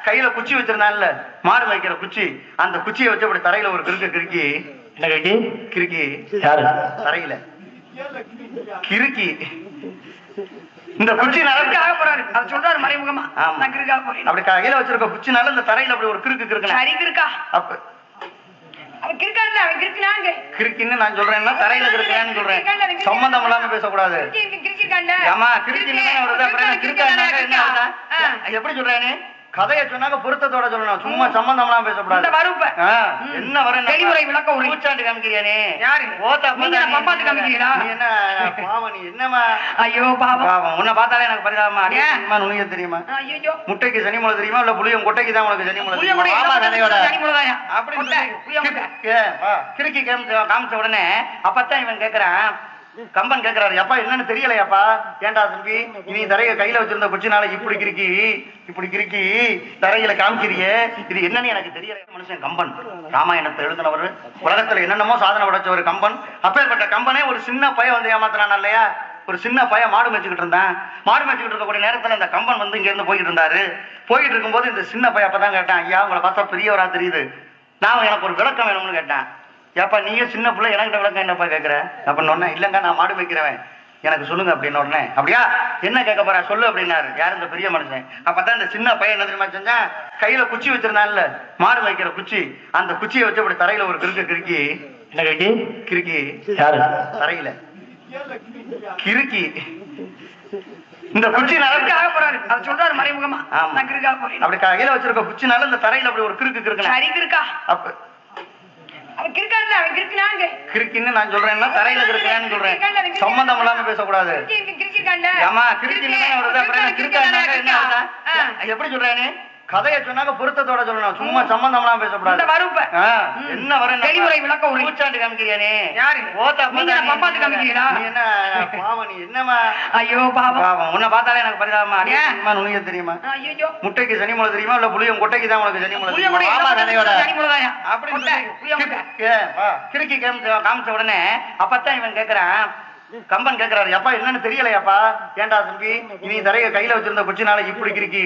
கையில குச்சி வச்சிருந்தான்ல, மாடு வைக்கிற குச்சி, அந்த குச்சியை வச்சு அப்படி தரையில ஒரு கிறுக்கி என்ன கட்டி கிறுக்கி யாரு தரையில கிறுக்கி இந்த குச்சி ஆக போறாரு. அது சொல்றாரு மறைமுகமா. அப்படி கையில வச்சிருக்க குச்சினால இந்த தரையில அப்படி ஒரு கிறுக்கு சரி கிறுக்கா அப்ப அவன் கிறுக்கான்ல, அவன் கிறுக்கினாங்க. கிறுக்கின்னு நான் சொல்றேன்னா தரையில கிறுக்கான்னு சொல்றேன். சம்பந்தம் இல்லாம பேசக்கூடாது. ஆமா கிறுக்கின்னு எப்படி சொல்றேன்னு கதையை சொன்னாங்க, பொருத்தத்தோட சொல்லணும். சும்மா சம்பந்தம் எல்லாம் பேசக்கூடாது. என்ன வர தெளிவுரை விளக்கம் ஊச்சாண்டு காமிக்கிறியானே? யாரு பம்பாத்து காமிக்கிறீங்களா? என்ன பாவம் நீ? என்னமா ஐயோ பாவம், உன்னை பார்த்தாலே எனக்கு பரிதாபமா. அடிமா நுழைய தெரியுமா? முட்டைக்கு சனி முளை தெரியுமா? இல்ல புளியம் கொட்டைக்கு தான் உனக்கு சனி முளை தெரியுமா? கிறுக்கி காமிச்ச உடனே அப்பத்தான் இவன் கேக்குறான், கம்பன் கேக்குறாரு, அப்பா என்னன்னு தெரியலையாப்பா? ஏண்டா தம்பி, நீ தரைய கையில வச்சிருந்த குச்சினால இப்படி கிறுக்கி தரையில காமிக்கிறியே, இது என்னன்னு எனக்கு தெரியல. மனுஷன் கம்பன், ராமாயணத்தை எழுதினவர், உலகத்துல என்னென்னமோ சாதனை படைச்சவர் கம்பன். அப்பேற்பட்ட கம்பனே ஒரு சின்ன பையன் வந்து ஏமாத்துறான் இல்லையா? ஒரு சின்ன பையன் மாடு மேய்ச்சிக்கிட்டு இருந்தான். மாடு மேய்ச்சிக்கிட்டு இருக்கக்கூடிய நேரத்துல இந்த கம்பன் வந்து இங்க இருந்து போயிட்டு இருந்தாரு. போயிட்டு இருக்கும்போது இந்த சின்ன பையன் அப்பதான் கேட்டான், ஐயா உங்களை பார்த்தா பெரியவரா தெரியுது, நான் எனக்கு ஒரு விளக்கம் வேணும்னு கேட்டான். ஏப்பா நீங்க சின்ன பிள்ளை, எனக்கிட்ட விளக்கம் என்னப்பா கேட்குற அப்படின்னு ஒன்னே, இல்லைங்க நான் மாடு வைக்கிறவன், எனக்கு சொல்லுங்க அப்படின்னு உடனே, அப்படியா என்ன கேட்க போறா சொல்லு அப்படின்னாரு. யார்? இந்த பெரிய மனுஷன். அப்பதான் இந்த சின்ன பையன் என்ன தெரியுமா செஞ்சான், கையில குச்சி வச்சிருந்தான்ல, மாடு வைக்கிற குச்சி, அந்த குச்சியை வச்சு அப்படி தரையில ஒரு கிறுக்கி என்ன கட்டி கிறுக்கி யாரு தரையில கிறுக்கி இந்த குச்சி ஆக போறாரு. அது சொல்றாரு மறைமுகமா. அப்படி கையில வச்சிருக்க குச்சினால இந்த தரையில அப்படி ஒரு கிறுக்கு சரி கிறுக்கா அப்ப அவன் கிறுக்கான்ல, அவன் கிறுக்கினாங்க. கிறுக்கின்னு நான் சொல்றேன்னா தரையில கிறுக்கான்னு சொல்றேன். சம்பந்தம் இல்லாம பேசக்கூடாது. ஆமா கிறுக்கின்னு வருது. அப்புறம் கிறுக்காங்க என்ன எப்படி சொல்றேன்னு கதையை சொன்னாங்க, பொருத்தத்தோட சொல்லணும். சும்மா சம்பந்தம் எல்லாம் பேசக்கூடாது. என்ன வர தெளிவுரை விளக்கம் ஊச்சாண்டு காமிக்கிறியானே? யாரு பம்பாத்து காமிக்கிறீங்களா? என்ன பாவம் நீ? என்னமா ஐயோ பாவம், உன்னை பார்த்தாலே எனக்கு பரிதாபமா. அடிமா நுழைய தெரியுமா? முட்டைக்கு சனி முளை தெரியுமா? இல்ல புளியம் கொட்டைக்கு தான் உனக்கு சனி முளை தெரியுமா? கிறுக்கி காமிச்ச உடனே அப்பத்தான் இவன் கேக்குறான், கம்பன் கேக்குறாரு, அப்பா என்னன்னு தெரியலையாப்பா? ஏண்டா தம்பி, நீ தரைய கையில வச்சிருந்த குச்சினால இப்படி கிறுக்கி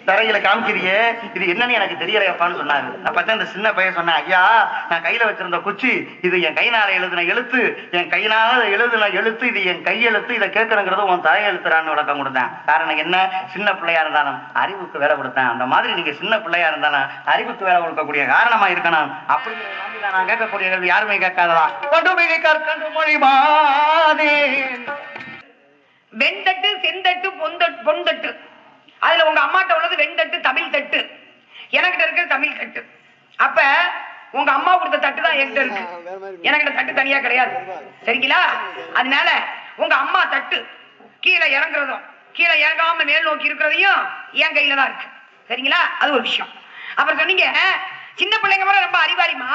தரையில காமிக்கிறியே, இது என்னன்னு எனக்கு தெரியலையாப்பான்னு சொன்னாரு. அப்பதான் இந்த சின்ன பையன் சொன்னேன், ஐயா நான் கையில வச்சிருந்த குச்சி, இது என் கையினால எழுதின எழுத்து, என் கையினால எழுதின எழுத்து, இது என் கையெழுத்து, இதை கேட்கணுங்கிறது உன் தாய் எழுத்துறான்னு விளக்கம் கொடுத்தேன். காரணம் என்ன? சின்ன பிள்ளையா இருந்தாலும் அறிவுக்கு வேலை கொடுத்தேன். அந்த மாதிரி நீங்க சின்ன பிள்ளையா இருந்தாலும் அறிவுக்கு வேலை கொடுக்கக்கூடிய காரணமா இருக்கணும். அப்படி நான் கேட்கக்கூடிய கேள்வி யாருமே கேட்காததா? வெண்தட்டு, செந்தட்டு, பொன்தட்டு. அதுல உங்க அம்மாட்ட உள்ளது வெண்தட்டு, தமிழ் தட்டு. எனக்கிட்ட இருக்கிற தமிழ் தட்டு. அப்ப உங்க அம்மா கொடுத்த தட்டு தான் என்கிட்ட இருக்கு. எனக்கிட்ட தட்டு தனியா கிடையாது. சரிங்களா? அதனால உங்க அம்மா தட்டு கீழே இறங்குறதும் கீழே இறங்காம மேல் நோக்கி இருக்கிறதையும் என் கையில தான் இருக்கு. சரிங்களா? அது ஒரு விஷயம். அப்புறம் சொன்னீங்க சின்ன பிள்ளைங்க மாதிரி ரொம்ப அறிவாளிமா.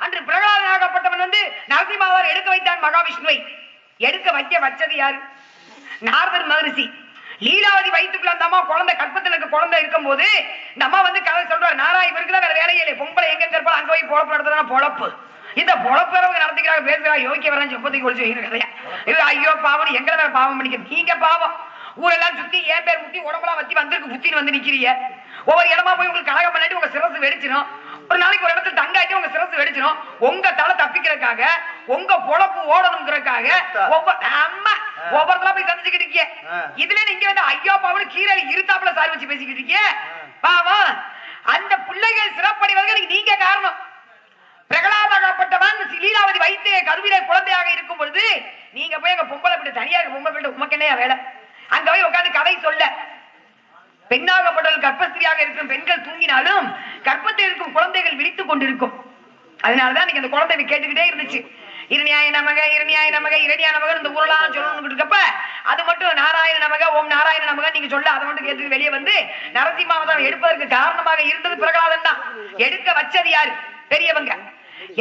அன்று பிரகலாதனாகப்பட்டவன் வந்து நரசிம்மாவார் எடுக்க வைத்தான் மகாவிஷ்ணுவை. எடுக்க வச்சது யாரு? நாரதர் மகரிஷி. லீலாவதி வயிற்றுக்குள்ள அந்த அம்மா குழந்தை, கற்பத்தில் குழந்தை இருக்கும் போது இந்த அம்மா வந்து கதை சொல்றாரு, நாராய் இவருக்கு வேற வேலையே இல்லை, பொம்பளை எங்க இருப்பாள் அங்க போய் பொழப்பு நடத்துறா. பொழப்பு இந்த பொழப்பறவங்க நடத்திக்கிறாங்க, பேசுறாங்க, யோகிக்க வரலாம், சொப்பத்துக்கு ஒழிச்சு கதையா. இது ஐயோ பாவம், எங்களை வேற பாவம் பண்ணிக்க. நீங்க பாவம் ஊரெல்லாம் சுத்தி ஏன் பேர் முத்தி உடம்பெல்லாம் வச்சு வந்திருக்கு, புத்தின்னு வந்து நிக்கிறீங்க. ஒவ்வொரு இடமா போய் உங்களுக்கு கழகம் பண்ணிட்டு உங்க சிரசு வெடிச்சிடும். ஒரு நாளைக்கு ஒரு இடத்துல தங்காட்டி உங்க சிரசு வெடிச்சிடும். உங்க தலை தப்பிக்கிறதுக்காக, உங்க பொழப்பு ஓடணுங்கிறதுக்காக ஒவ்வொருத்தரா போய் சந்திச்சுக்கிட்டு இருக்கீங்க. இதுல நீங்க வந்து ஐயோ பாவம் கீழே இருத்தாப்புல சாரி வச்சு பேசிக்கிட்டு இருக்கீங்க. பாவம் அந்த பிள்ளைகள் சிறப்படைவதற்கு நீங்க காரணம். பிரகலாதனாகப்பட்டவன் லீலாவதி வைத்து கருவிலே குழந்தையாக இருக்கும் பொழுது நீங்க போய் எங்க பொம்பளை விட்டு தனியாக பொம்பளை விட்டு உமக்கு என்ன வேலை? அங்க போய் உட்காந்து கதை சொல்ல. பெண்ணாகப்பட்டவர்கள் கர்ப்பஸ்திரியாக இருக்கும் பெண்கள் தூங்கினாலும் கர்ப்பத்தில் இருக்கும் குழந்தைகள் விழித்துக் கொண்டிருக்கும். அதனாலதான் நீங்க அந்த குழந்தை கேட்டுக்கிட்டே இருந்துச்சு. இருநியாய நமக, இருநியாய நமக, இரணியா நமக இந்த ஊரெல்லாம் சொல்லணும்னு இருக்கப்ப அது மட்டும் நாராயண நமக, ஓம் நாராயண நமக நீங்க சொல்ல அதை மட்டும் கேட்டு வெளியே வந்து நரசிம்மாவதாரம் எடுப்பதற்கு காரணமாக இருந்தது பிரகலாதன் தான். எடுக்க வச்சது யாரு? பெரியவங்க.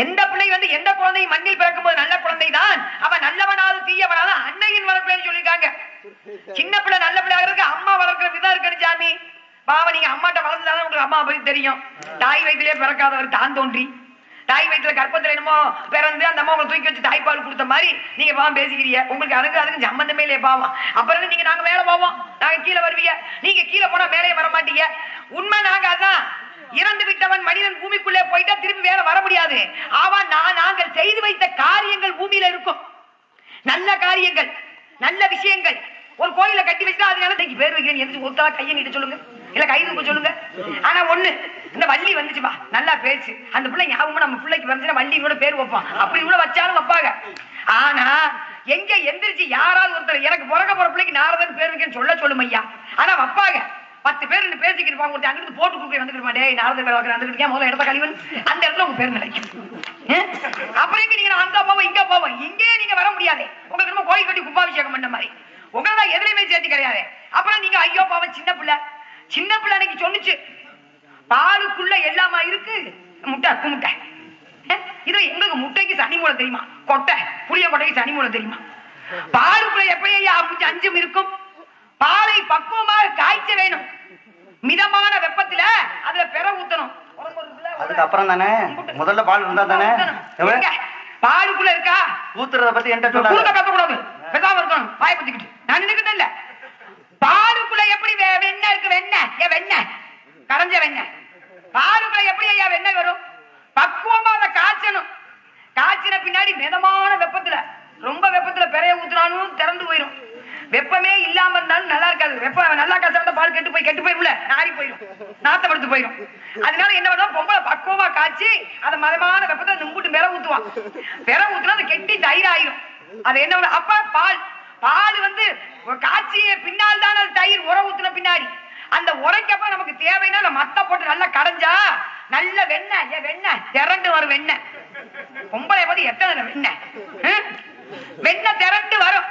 எந்த பிள்ளை வந்து எந்த குழந்தையும் மண்ணில் பிறக்கும் போது நல்ல குழந்தை தான், அவன் நல்லவனாவது தீயவனாவது அன்னையின் வளர்ப்புன்னு சொல்லியிருக்காங்க. சின்ன பிள்ளை நல்ல பிள்ளையாக இருக்கு, அம்மா வளர்க்கிற விதம் இருக்கு சாமி. பாவ நீங்க அம்மாட்ட வளர்ந்ததாலும் உங்களுக்கு அம்மா பத்தி தெரியும். தாய் வயிற்றிலே பிறக்காதவர் தான் தோன்றி தாய் வயிற்றுல கற்பத்துல என்னமோ பிறந்து அந்த அம்மா உங்களை தூக்கி வச்சு தாய்ப்பால் கொடுத்த மாதிரி நீங்க பாவம் பேசிக்கிறீங்க. உங்களுக்கு அதுக்கு சம்பந்தமே இல்லையே பாவம். அப்புறம் நீங்க நாங்க மேல போவோம், நாங்க கீழே வருவீங்க, நீங்க கீழே போனா மேலே வர மாட்டீங்க. இல்லாதவன் மனிதன் பூமிக்குள்ளே போயிட்டா திரும்பி வேற வர முடியாது. அவன் நாங்கள் செய்து வைத்த காரியங்கள் பூமியில இருக்கும். நல்ல காரியங்கள், நல்ல விஷயங்கள். ஒரு கோயில கட்டி வச்சா அதனால பேர் வைக்கிறேன் எந்திரிச்சு ஒருத்தா கையை நீட்ட சொல்லுங்க, இல்ல கை தூக்க சொல்லுங்க. ஆனா ஒண்ணு, இந்த வள்ளி வந்துச்சுப்பா, நல்லா பேச்சு, அந்த பிள்ளை ஞாபகம் நம்ம பிள்ளைக்கு வந்துச்சுன்னா வள்ளியோட பேர் வைப்பான். அப்படி கூட வச்சாலும் வைப்பாங்க. ஆனா எங்க எந்திரிச்சு யாராவது ஒருத்தர் எனக்கு பிறக்க போற பிள்ளைக்கு நாரதன் பேர் வைக்கன்னு சொல்லும் ஐயா. ஆனா வைப்பாங்க. 10 பேர் பேசிக்கிட்டு இருப்பாங்க. ஒருத்தர் அங்கிருந்து போட்டு கொடுக்க வந்துக்கிட்டு மாட்டே நாரதன் பேர் வைக்கிறேன் வந்துக்கிட்டு முதல்ல இடத்த கழிவன் அந்த இடத்துல உங்க பேர் நிலைக்கும். அப்புறம் நீங்க அங்க போவோம் இங்க போவோம், இங்கே நீங்க வர முடியாது. உங்களுக்கு நம்ம கோயில் கட்டி கும்பாபிஷேகம் பண்ண மாதிரி உங்களை எதுலையுமே சேர்த்து கிடையாது. அப்புறம் நீங்க ஐயோ பாவம் சின்ன பிள்ளை அன்னைக்கு சொன்னுச்சு பாலுக்குள்ள எல்லாமா இருக்கு முட்டை முட்டை. இது எங்களுக்கு முட்டைக்கு சனி மூலம் தெரியுமா? கொட்டை புளிய கொட்டைக்கு சனி மூலம் தெரியுமா? பாலுக்குள்ள எப்பயா அஞ்சும் இருக்கும். பாலை பக்குவமாக காய்ச்ச வேணும். மிதமான வெப்பத்துல அதுல பெற ஊத்தணும். அதுக்கு அப்புறம் தானே முதல்ல பால் இருந்தா தானே. பாலுக்குள்ள இருக்கா ஊத்துறத பத்தி என்கிட்ட சொல்லாத. கத்தக்கூடாது, பெசாம இருக்கணும். வாய பத்திக்கிட்டு நான் நினைக்கிட்டு இல்ல. பாலுக்குள்ள எப்படி வெண்ணெய் இருக்கு? வெண்ணெய் கரைஞ்ச வெண்ணெய். பாலுக்குள்ள எப்படி ஐயா வெண்ணெய் வரும்? பக்குவமா அதை காய்ச்சணும். காய்ச்சின பின்னாடி மிதமான வெப்பத்துல, ரொம்ப வெப்பத்துல பெறைய ஊத்துறானும் திறந்து போயிடும். வெப்பமே இல்லாம இருந்தாலும் நல்லா இருக்காது. வெப்பம் நல்லா காய்ச்சா பால் கெட்டு போயிரும்ல, நாரி போயிடும், நாத்தப்படுத்து போயிடும். அதனால என்ன பண்ணா பொம்பளை பக்குவமா காய்ச்சி அதை மதமான வெப்பத்தை நிம்பிட்டு பெற ஊத்துவான். பெற ஊத்துனா அது கெட்டி தயிர் ஆயிரும். அது என்ன அப்ப பால் காய்ச்சிய பின்னால் தான் அது தயிர். உர ஊத்துன பின்னாடி அந்த உரைக்கப்ப நமக்கு தேவைன்னா மத்த போட்டு நல்லா கடைஞ்சா நல்ல வெண்ணெய் திரண்டு வரும். வெண்ணெய் பொம்பளை பத்தி எத்தனை வெண்ணெய் திரண்டு வரும்.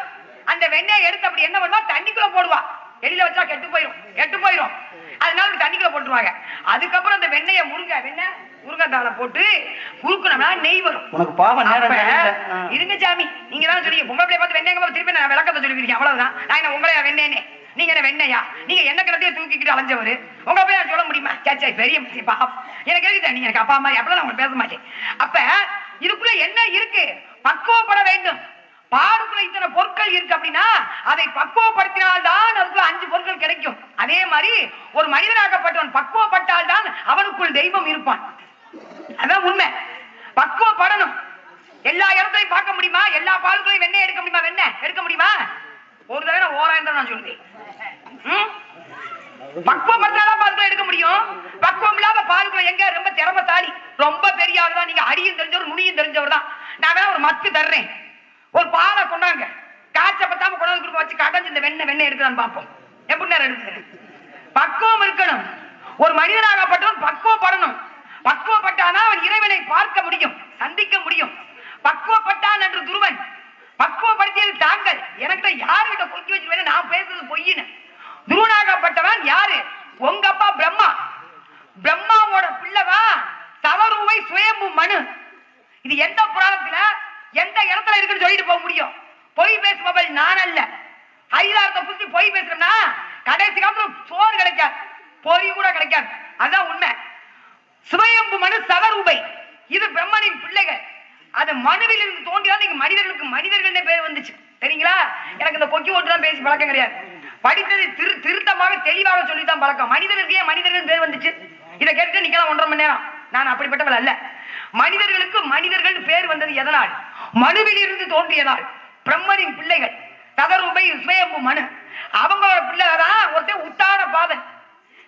அந்த வெண்ணெய் எடுத்து அப்படி என்ன பண்ணுவா, தண்ணிக்குள்ள போடுவா. வெளியில வச்சா கெட்டு போயிரும். அதனால தண்ணிக்குள்ள போட்டுருவாங்க. அதுக்கப்புறம் அந்த வெண்ணெய முருங்கைத்தாள போட்டு குறுக்கணும்னா நெய் வரும். உனக்கு பாவம் இருங்க சாமி, நீங்க தான் சொல்லி பொம்பளை பார்த்து வெண்ணெய் திருப்பி நான் விளக்கத்தை சொல்லிருக்கேன். அவ்வளவுதான். நான் என்ன உங்களையா வெண்ணேனே? நீங்க என்ன வெண்ணையா? நீங்க என்ன கிடத்தையே தூக்கிக்கிட்டு அலைஞ்சவரு. உங்க போய் நான் சொல்ல முடியுமா? சேச்சா பெரிய எனக்கு எதுக்கு நீங்க எனக்கு அப்பா அம்மா அப்பெல்லாம் நான் உங்களுக்கு பேச மாட்டேன். அப்ப இதுக்குள்ள என்ன இருக்கு? பக்குவப்பட வேண்டும். பாலுக்குள்ள இத்தனை பொருட்கள் இருக்கு அப்படின்னா அதை பக்குவப்படுத்தினால்தான் அதுக்குள்ள 5 பொருட்கள் கிடைக்கும். அதே மாதிரி ஒரு மனிதனாகப்பட்டவன் பக்குவப்பட்டால் தான் அவனுக்குள் தெய்வம் இருப்பான். அதான் உண்மை. பக்குவப்படணும். எல்லா இடத்தையும் பார்க்க முடியுமா? எல்லா பாலுக்குள்ளையும் வெண்ணெய் எடுக்க முடியுமா? வெண்ணெய் எடுக்க முடியுமா? ஒரு தடவை ஓராயிரம் நான் சொல்றேன். பக்குவப்படுத்தாதான் பாலுக்குள்ள எடுக்க முடியும். பக்குவம் இல்லாத பாலுக்குள்ள எங்க ரொம்ப திறமைசாலி, ரொம்ப பெரிய ஆள் தான். நீங்க அடியும் தெரிஞ்சவர் நுனியும் தெரிஞ்சவர் தான். நான் வேணா ஒரு மத்து தர்றேன். ஒரு பாலை கொண்டாங்க, காய்ச்ச பத்தாம கொண்டாந்து வச்சு கடைஞ்சு இந்த வெண்ணெய் எடுக்கிறான்னு பார்ப்போம். எப்படி நேரம் எடுக்கிறேன்? பக்குவம் இருக்கணும். ஒரு மனிதனாகப்பட்டவன் பக்குவப்படணும். பக்குவப்பட்டானா அவன் இறைவனை பார்க்க முடியும், சந்திக்க முடியும். பக்குவப்பட்டான் என்று துருவன். பக்குவப்படுத்தியது தாங்கள். எனக்கு யாருகிட்ட பொங்கி வச்சு நான் பேசுறது பொய்யின்னு. துருவனாகப்பட்டவன் யாரு? உங்க அப்பா பிரம்மா. பிரம்மாவோட பிள்ளைவா தவறுவை சுயம்பு மனு. இது எந்த புராணத்துல எந்த இடத்துல இருக்குன்னு சொல்லிட்டு போக முடியும்? பொய் பேசுபவள் நான் அல்ல. ஹரிதாரத்தை புரிஞ்சு பொய் பேசுறோம்னா கடைசி காலத்துல சோறு கிடைக்காது, பொறி கூட கிடைக்காது. அதுதான் உண்மை. சுயம்பு மனு சவரூபை. இது பிரம்மனின் பிள்ளைகள். அது மனுவில் இருந்து தோன்றிதான் நீங்க மனிதர்கள் பேர் வந்துச்சு. சரிங்களா? எனக்கு இந்த கொக்கி ஓட்டு தான் பேசி பழக்கம் கிடையாது. படித்தது திருத்தமாக தெளிவாக சொல்லித்தான் பழக்கம். மனிதர்கள் பேர் வந்துச்சு. இதை கேட்டு நீங்க 1.5 மணி நேரம். நான் அப்படிப்பட்டவள் அல்ல. மனிதர்கள் பேர் வந்தது எதனால்? மனுவில் இருந்து தோன்றியதால். பிரம்மனின் பிள்ளைகள் தவறுபை சுயம்பு மனு. அவங்களோட பிள்ளைதான் ஒருத்தர் உத்தான பாதன்.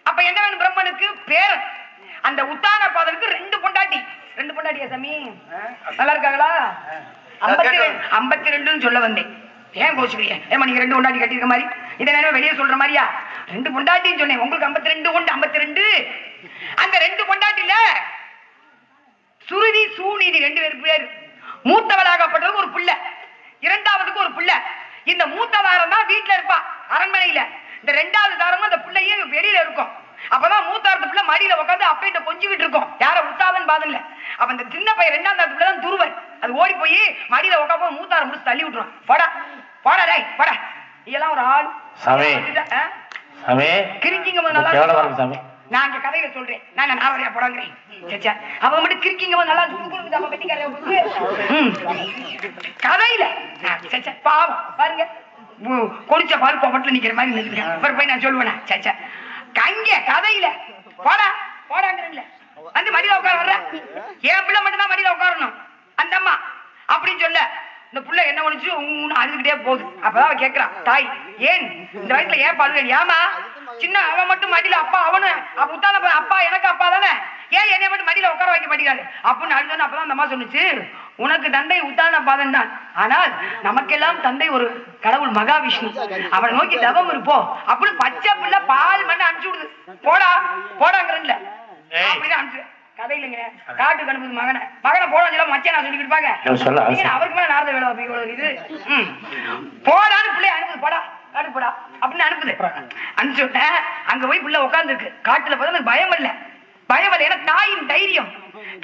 அப்ப என்ன வேணும் பிரம்மனுக்கு? பேரன். அந்த உத்தான பாதனுக்கு 2 பொண்டாட்டி. 2 பொண்டாட்டியா சாமி? நல்லா இருக்காங்களா? 52 சொல்ல வந்தேன். ஏன் கோச்சுக்கிறீங்க? ஏமா நீங்க 2 பொண்டாட்டி கட்டிருக்க மாதிரி இதை நேரம் வெளியே சொல்ற மாதிரியா? 2 பொண்டாட்டின்னு சொன்னேன். உங்களுக்கு 52 உண்டு. 52 அந்த 2 பொண்டாட்டில சுருதி சூநீதி 2 பேர். மூத்தவளாகப்பட்டது ஒரு பிள்ளை, இரண்டாவதுக்கு ஒரு பிள்ளை. இந்த மூத்த தாரம் தான் வீட்டுல இருப்பா அரண்மனையில. இந்த 2வது தாரம் அந்த பிள்ளையும் வெளியில இருக்கும். அப்பதான் மூத்தாரத்து பிள்ளை மடியில உட்காந்து அப்பையிட்ட கொஞ்சிக்கிட்டு இருக்கும். யார உத்தாதன் பாதன்ல. அப்ப இந்த சின்ன பையன் 2ஆம் தாரத்து பிள்ளை தான் துருவன். அது ஓடி போய் மடியில உட்காந்து மூத்தாரம் முடிச்சு தள்ளி விட்டுரும். போடா போடா டேய் போடா. இதெல்லாம் ஒரு ஆள் கிரிக்கிங்க நல்லா. நான் இங்க கதையில சொல்றேன். நான் நாவரையா போடாங்கிறேன். அவங்க மட்டும் கிரிக்கிங்க நல்லா கதையில பாவம் பாருங்க. கொடிச்ச பால் கொப்பட்டில் நிக்கிற மாதிரி நிற்கிறேன். போய் நான் சொல்லுவேன். கங்க கதையில போடா போடாங்கிறேன்ல. வந்து மடியில உட்கார வர்ற, என் பிள்ளை மட்டும் தான் மடியில உட்காரணும் அந்த அம்மா அப்படின்னு சொல்ல, இந்த புள்ள என்ன பண்ணுச்சு அழுதுகிட்டே போகுது. அப்பதான் அவன் கேட்கிறான், தாய் ஏன் இந்த வயசுல ஏன் பாருங்க, ஏமா சின்ன அவன் மட்டும் மடியில அப்பா அவனு உத்தான அப்பா எனக்கு அப்பா தானே, ஏன் என்னை மட்டும் மடியில உட்கார வைக்க மாட்டேங்காரு அப்படின்னு அழுதுன்னு. அப்பதான் அந்த அம்மா சொன்னுச்சு, உனக்கு தந்தை உத்தான பாதன் தான், ஆனால் நமக்கெல்லாம் தந்தை ஒரு கடவுள் மகாவிஷ்ணு, அவனை நோக்கி தவம் இருப்போம் அப்படின்னு பச்சை பிள்ளை பால் மண்ணை அனுப்பிச்சு விடுது. போடா போடாங்கிறல்ல அப்படின்னு அனுப்பிச்சு கதை இல்லைங்க. காட்டு கணுப்புது மகனை போட சொல்ல மச்சா சொல்லிக்கிட்டு இருப்பாங்க, அவருக்கு மேல நாரத வேலை இது போடான்னு பிள்ளைய அனுப்புது, போடா காட்டு போடா அப்படின்னு அனுப்புது. அனுப்பிச்சு விட்டேன். அங்க போய் பிள்ளை உட்கார்ந்து இருக்கு. காட்டுல பார்த்தா எனக்கு பயம் இல்லை, ஏன்னா தாயின் தைரியம்,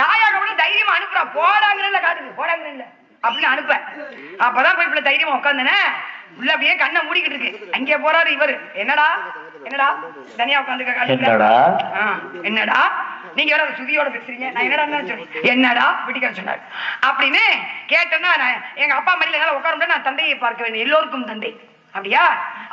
தாயாக கூட தைரியமா அனுப்புறா, போடாங்கிறல்ல காட்டுக்கு போடாங்கிறல்ல அப்படின்னு அனுப்ப. அப்பதான் போய் பிள்ளை தைரியமா உட்காந்துனே, உள்ள அப்படியே கண்ணை மூடிக்கிட்டு இருக்கு. அங்கே போறாரு இவரு, என்னடா என்னடா தனியா உட்காந்து என்னடா நீங்க வேற சுதியோட பேசுறீங்க, நான் என்னடா சொன்னேன், என்னடா வீட்டுக்கார சொன்னாரு அப்படின்னு கேட்டேன்னா, எங்க அப்பா மடியில உட்கார நான் தந்தையை பார்க்க வேண்டும், எல்லோருக்கும் தந்தை அப்படியா,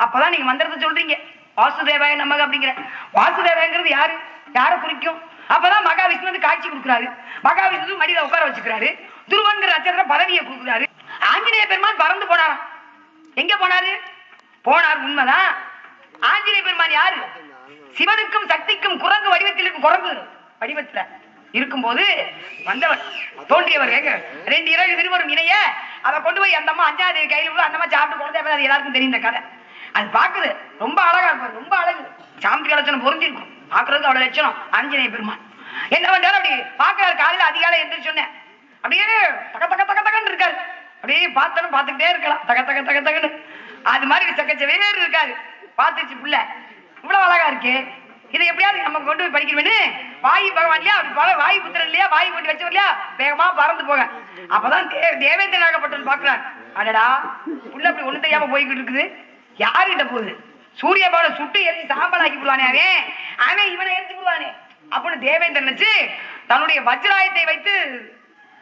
அப்பதான் நீங்க மந்திரத்தை சொல்றீங்க வாசுதேவாய நமக அப்படிங்கிற. வாசுதேவாங்கிறது யாரு, யாரை குறிக்கும்? அப்பதான் மகாவிஷ்ணு வந்து காட்சி கொடுக்குறாரு, மகாவிஷ்ணு மடியில உட்கார வச்சுக்கிறாரு, துருவன்கிற அச்சர பதவியை கொடுக்குறாரு. ஆஞ்சநேய பெருமான் பறந்து போனாராம். எங்க போனாரு? போனார் உண்மைதான். ஆஞ்சநேய பெருமான் யாரு? சிவனுக்கும் சக்திக்கும் குரங்கு வடிவத்தில் இருக்கும், குரங்கு வடிவத்துல இருக்கும்போது வந்தவர் தோன்றியவர். எங்க 2 இரவு திருவரும் இணைய அதை கொண்டு போய் அந்த அம்மா அஞ்சாவது கையில் அந்த அம்மா சாப்பிட்டு கொண்டு, அது எல்லாருக்கும் தெரியும் இந்த கதை. அது பாக்குது ரொம்ப அழகா இருக்கும், ரொம்ப அழகு, சாமிக்கு லட்சணம் பொருந்திருக்கும், பாக்குறதுக்கு அவ்வளவு லட்சணம். ஆஞ்சநேய பெருமான் என்ன பண்றாரு, அப்படி பாக்குறாரு. காலையில அதிகாலை எந்திரிச்சு சொன்னேன், அப்படியே தக தக தக தகன்னு இருக்காரு. அப்படியே பார்த்தனும் பார்த்துக்கிட்டே இருக்கலாம், தக தக தக தகன்னு. அது மாதிரி சக்கச்ச வேறு இருக்காரு. பார்த்துச்சு புள்ள இவ்வளவு அழகா இருக்கு, இதை எப்படியாவது நம்ம கொண்டு போய் படிக்கணும்னு வாயு பகவான் இல்லையா, அப்படி போல வாயு புத்திரன் இல்லையா, வாயு போட்டு வச்சவர் இல்லையா, வேகமா பறந்து போக. அப்பதான் தேவேந்திரனாகப்பட்டவன் பாக்குறான், அடடா புள்ள அப்படி ஒண்ணு தெரியாம போய்கிட்டு இருக்குது, யாருகிட்ட போகுது, சூரிய பகவான் சுட்டு எரிஞ்சு சாம்பல் ஆக்கி போடுவானே, அவன் இவனை எரிஞ்சு போடுவானே அப்படின்னு தேவேந்திரன் நினைச்சு தன்னுடைய வஜ்ராயத்தை வைத்து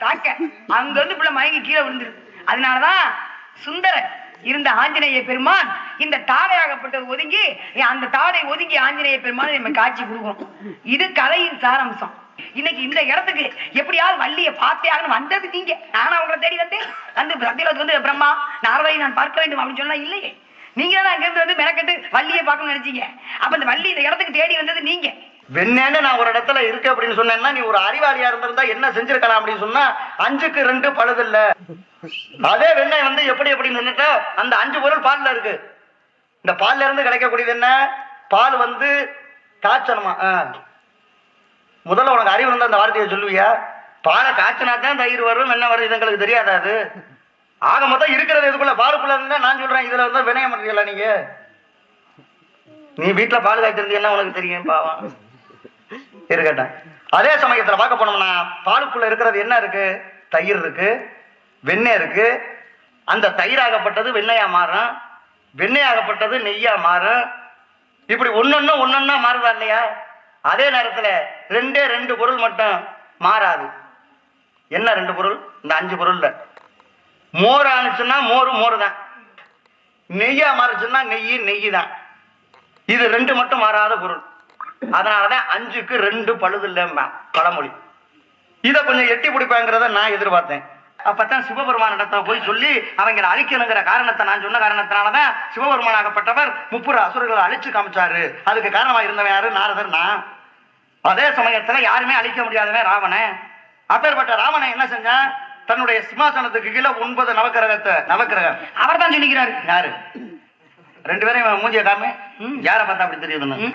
தாக்க, அங்க இருந்து புள்ள மயங்கி கீழே விழுந்துரு. அதனாலதான் சுந்தரன் இருந்த ஆஞ்சநேய பெருமான் இந்த தாடையாகப்பட்டது ஒதுங்கி, அந்த தாடை ஒதுங்கி ஆஞ்சநேய பெருமான் நம்ம காட்சி கொடுக்கும். இது கதையின் சாராம்சம். இன்னைக்கு இந்த இடத்துக்கு எப்படியாவது வள்ளியை பார்த்தே ஆகணும் வந்தது நீங்க, நானும் அவங்களை தேடி வந்தேன். வந்து சத்தியலோகத்துக்கு வந்து பிரம்மா நாரதை நான் பார்க்க வேண்டும் அப்படின்னு சொன்னா இல்லையே, நீங்க தான் அங்கிருந்து வந்து மெனக்கட்டு வள்ளியை பார்க்கணும்னு நினைச்சீங்க. அப்ப இந்த வள்ளி இந்த இடத்துக்கு தேடி வந்தது நீங்க. வெண்ணேன்னு நான் ஒரு இடத்துல இருக்கு அப்படின்னு சொன்னேன்னா, நீ ஒரு அறிவாளியா இருந்திருந்தா என்ன செஞ்சிருக்கலாம் அப்படின்னு சொன்னா, 5க்கு 2 பழுதில்ல. அதே வெண்ணெய் வந்து எப்படி எப்படின்னு சொன்னிட்டா, அந்த 5 பொருள் பால்ல இருக்கு. இந்த பால்ல இருந்து கிடைக்கக்கூடியது என்ன, பால் வந்து காய்ச்சணுமா. முதல்ல உனக்கு அறிவு இருந்தா அந்த வார்த்தையை சொல்லுவியா, பாலை காய்ச்சினா தான் தயிர் வரும் வெண்ணெய் வரும், இது எங்களுக்கு தெரியாதா? அது ஆக மொத்தம் இருக்கிறது இதுக்குள்ள பாலுக்குள்ள இருந்தா நான் சொல்றேன், இதுல இருந்தா வினயம் பண்றீங்களா நீங்க? நீ வீட்டுல பால் காய்ச்சிருந்தீங்கன்னா உனக்கு தெரியும் பாவம் இருக்கட்டும். அதே சமயத்துல பார்க்க போனோம்னா பாலுக்குள்ள இருக்கிறது என்ன இருக்கு, தயிர் இருக்கு, வெண்ணெய் இருக்கு. அந்த தயிராகப்பட்டது வெண்ணெயா மாறும், வெண்ணெயாகப்பட்டது நெய்யா மாறும். இப்படி ஒன்னொன்னா மாறுதா இல்லையா? அதே நேரத்துல 2 பொருள் மட்டும் மாறாது. என்ன 2 பொருள்? இந்த 5 பொருள்ல மோர் ஆனிச்சுன்னா மோர் தான், நெய்யா மாறுச்சுன்னா நெய் தான். இது 2 மட்டும் மாறாத பொருள். அதனாலதான் 5க்கு 2 பழுதில்ல பழமொழி. இதை கொஞ்சம் எட்டி பிடிப்பாங்கிறத நான் எதிர்பார்த்தேன். அப்பதான் சிவபெருமான இடத்த போய் சொல்லி அவங்களை அழிக்கணுங்கிற காரணத்தை நான் சொன்ன காரணத்தினாலதான் சிவபெருமானாகப்பட்டவர் 30 அசுரர்களை அழிச்சு காமிச்சாரு. அதுக்கு காரணமா இருந்தவன் யாரு? நாரதர். நான் அதே சமயத்துல யாருமே அழிக்க முடியாதவன் ராவணன். அப்பேற்பட்ட ராவணன் என்ன செஞ்சான், தன்னுடைய சிம்மாசனத்துக்கு கீழே 9 நவக்கிரகம் அவர் தான் சொல்லிக்கிறாரு. யாரு? 2 பேரையும் மூஞ்சிய காமி, யாரை பார்த்தா அப்படி தெரியுதுன்னு